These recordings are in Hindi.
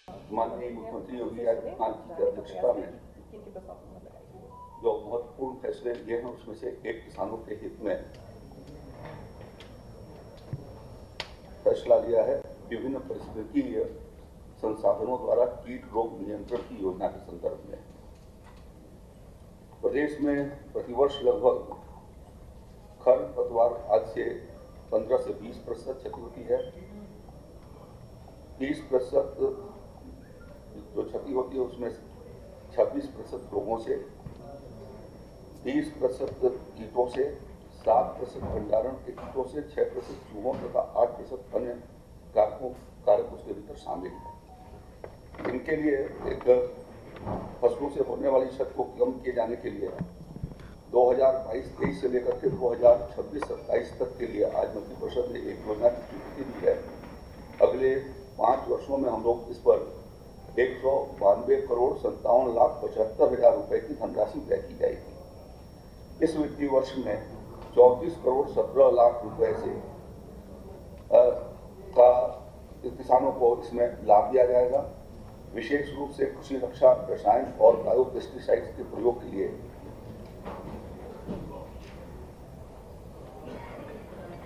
माननीय मुख्यमंत्री योगी आदित्यनाथ की अध्यक्षता में जो महत्वपूर्ण फैसले लिए हैं उसमें से एक किसानों के हित में फैसला लिया है। विभिन्न पारिस्थितिकीय संसाधनों द्वारा कीट रोग नियंत्रण की योजना के संदर्भ में प्रदेश में प्रतिवर्ष लगभग खरपतवार आज से 15 से 20% क्षति होती है। 30% जो क्षति होती है उसमें 26% रोगों से, 30% कीटों से, 7% भंडारण के कीटों से, 6% चूहों तथा 8% अन्य कारक उसके भीतर शामिल हैं। इनके लिए एक फसलों से होने वाली क्षति को कम किए जाने के लिए 2022-23 से लेकर के 2026-27 तक के लिए आज मंत्रिपरिषद ने एक योजना की स्वीकृति दी है। अगले 5 वर्षों में हम लोग इस पर 192,57,75,हजार रुपए की धनराशि तय की जाएगी। इस वित्तीय वर्ष में 34,17,00,000 रुपए से का किसानों को इसमें लाभ दिया जाएगा। विशेष रूप से कृषि रक्षा रसायन और बायो पेस्टिसाइड्स के प्रयोग के लिए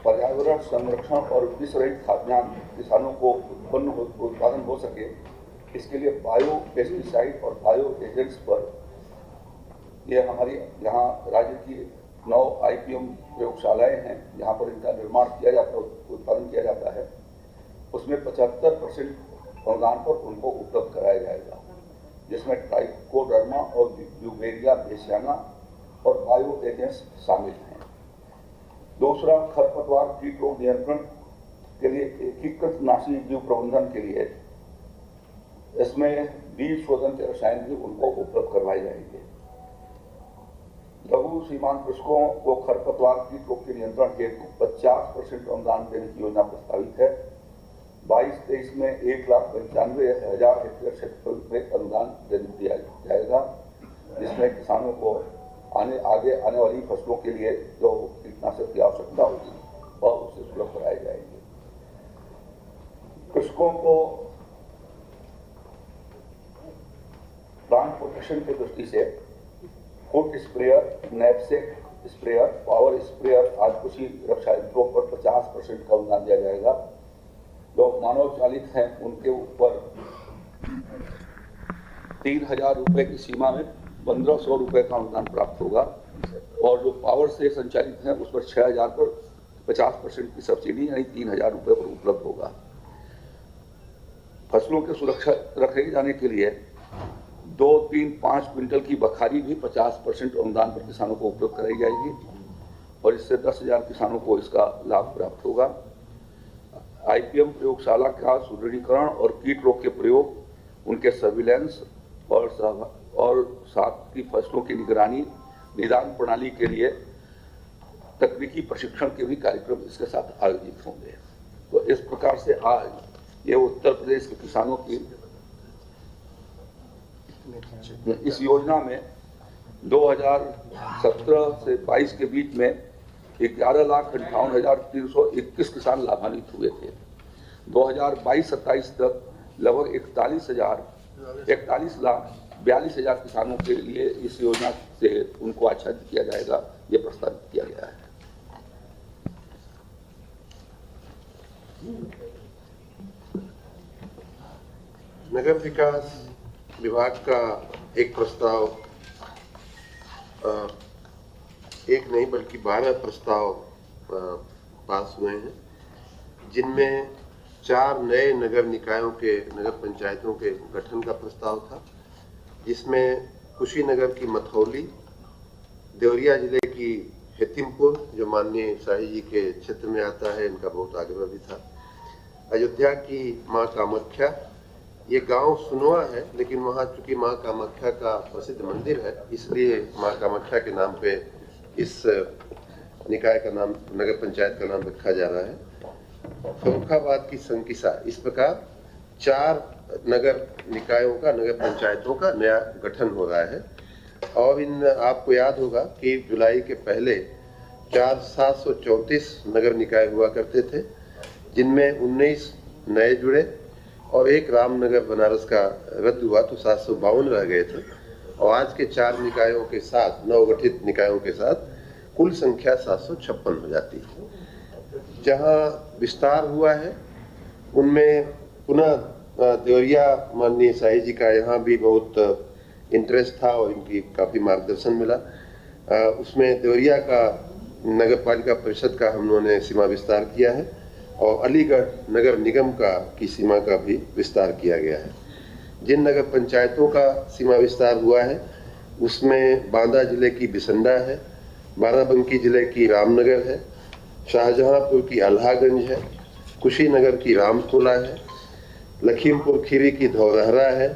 पर्यावरण संरक्षण और विष रहित खाद्यान्न किसानों को उत्पादन हो सके, इसके लिए बायो पेस्टिसाइड और बायो एजेंट्स पर यह हमारी यहाँ राज्य की 9 IPM प्रयोगशालाएं हैं जहाँ पर इनका निर्माण किया जाता है, उत्पादन किया जाता है। उसमें 75% अनुदान पर उनको उपलब्ध कराया जाएगा, जिसमें ट्राइकोडर्मा और ब्यूवेरिया बेसियाना और बायो एजेंट्स शामिल हैं। दूसरा, खरपतवार कीट रोग नियंत्रण के लिए एकीकृत नाशी जीव प्रबंधन के लिए इसमें बीज शोधन के रसायन भी उनको उपलब्ध करवाए जाएंगे। लघु सीमांत कृषकों को खरपतवार कीट रोग के नियंत्रण हेतु 50% अनुदान देने की योजना प्रस्तावित है। 22-23 में 1,95,000 हेक्टेयर क्षेत्रफल में अनुदान दिया जाएगा, जिसमें किसानों को आगे आने वाली फसलों के लिए जो कीटनाशक की आवश्यकता होगी वह उससे सुलभ कराए जाएंगे। कृषकों को प्लांट प्रोटेक्शन की दृष्टि से foot sprayer, knapsack sprayer, power sprayer आदि कृषि रक्षा यंत्रों पर 50% का अनुदान दिया जाएगा। जो मानव चालित हैं उनके ऊपर 3,000 रुपए की सीमा में 1,500 रुपए का अनुदान प्राप्त होगा और जो पावर से संचालित हैं उस पर 6,000 पर 50% की सब्सिडी यानी 3,000 रुपए पर उपलब्ध होगा। फसलों की सुरक्षा रखे जाने के लिए 2, 3, 5 क्विंटल की बखारी भी 50% अनुदान पर किसानों को उपलब्ध कराई जाएगी और इससे 10,000 किसानों को इसका लाभ प्राप्त होगा। IPM प्रयोगशाला का सुदृढ़ीकरण और कीट रोग के प्रयोग, उनके सर्विलेंस और साथ ही फसलों की निगरानी निदान प्रणाली के लिए तकनीकी प्रशिक्षण के भी कार्यक्रम इसके साथ आयोजित होंगे। तो इस प्रकार से आज ये उत्तर प्रदेश के किसानों की इस योजना में 2017 से 22 के बीच में 11,58,321 किसान लाभान्वित हुए थे। 2022-27 तक लगभग 41,42,000 किसानों के लिए इस योजना से उनको आच्छादित किया जाएगा, ये प्रस्तावित किया गया है। नगर विकास विभाग का एक प्रस्ताव, एक नहीं बल्कि 12 प्रस्ताव पास हुए हैं, जिनमें 4 नए नगर निकायों के, नगर पंचायतों के गठन का प्रस्ताव था, जिसमें कुशीनगर की मथौली, देवरिया जिले की हेतिमपुर जो माननीय शाही जी के क्षेत्र में आता है, इनका बहुत आग्रह भी था, अयोध्या की माँ कामाख्या, ये गांव सुनवा है लेकिन वहाँ चूंकि माँ कामाख्या का प्रसिद्ध मंदिर है इसलिए माँ कामाख्या के नाम पे इस निकाय का नाम, नगर पंचायत का नाम रखा जा रहा है। फर्रुखाबाद की संकिसा, इस प्रकार 4 नगर निकायों का, नगर पंचायतों का नया गठन हो रहा है। और इन आपको याद होगा कि जुलाई के पहले 734 नगर निकाय हुआ करते थे, जिनमें 19 नए जुड़े और एक रामनगर बनारस का रद्द हुआ तो 752 रह गए थे। और आज के 4 निकायों के साथ, नवगठित निकायों के साथ कुल संख्या 756 हो जाती है। जहां विस्तार हुआ है उनमें पुनः देवरिया माननीय शाही जी का यहाँ भी बहुत इंटरेस्ट था और इनकी काफ़ी मार्गदर्शन मिला। उसमें देवरिया का नगर पालिका परिषद का हम लोगों ने सीमा विस्तार किया है और अलीगढ़ नगर निगम की सीमा का भी विस्तार किया गया है। जिन नगर पंचायतों का सीमा विस्तार हुआ है उसमें बांदा जिले की बिसंडा है, बाराबंकी जिले की रामनगर है, शाहजहांपुर की अल्हागंज है, कुशीनगर की रामतोला है, लखीमपुर खीरी की धौरहरा है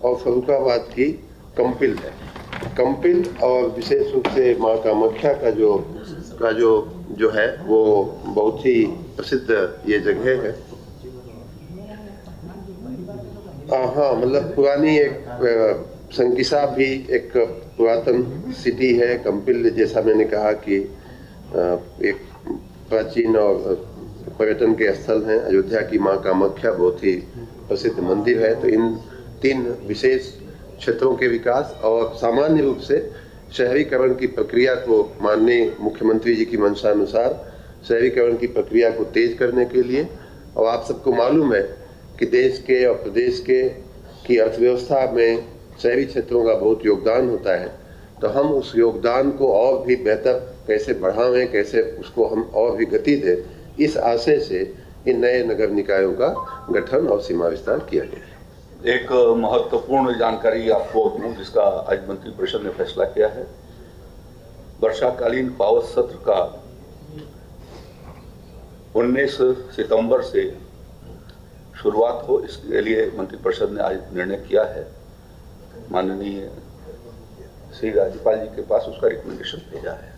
और फर्रुखाबाद की कंपिल है। कंपिल और विशेष रूप से माँ कामाख्या का जो है वो बहुत ही प्रसिद्ध ये जगह है। हाँ, मतलब पुरानी एक संकिसा भी एक पुरातन सिटी है। कंपिल जैसा मैंने कहा कि एक प्राचीन और पर्यटन के स्थल हैं। अयोध्या की माँ कामाख्या बहुत ही प्रसिद्ध मंदिर है। तो इन 3 विशेष क्षेत्रों के विकास और सामान्य रूप से शहरीकरण की प्रक्रिया को माननीय मुख्यमंत्री जी की मंशा अनुसार शहरीकरण की प्रक्रिया को तेज करने के लिए, और आप सबको मालूम है कि देश के और प्रदेश की अर्थव्यवस्था में शहरी क्षेत्रों का बहुत योगदान होता है। तो हम उस योगदान को और भी बेहतर कैसे बढ़ावें, कैसे उसको हम और भी गति दें, इस आशय से इन नए नगर निकायों का गठन और सीमा विस्तार किया गया है। एक महत्वपूर्ण जानकारी आपको दूं जिसका आज मंत्रिपरिषद ने फैसला किया है। वर्षाकालीन पावत सत्र का 19 सितंबर से शुरुआत हो, इसके लिए मंत्रिपरिषद ने आज निर्णय किया है। माननीय श्री राज्यपाल जी के पास उसका रिकमेंडेशन भेजा है।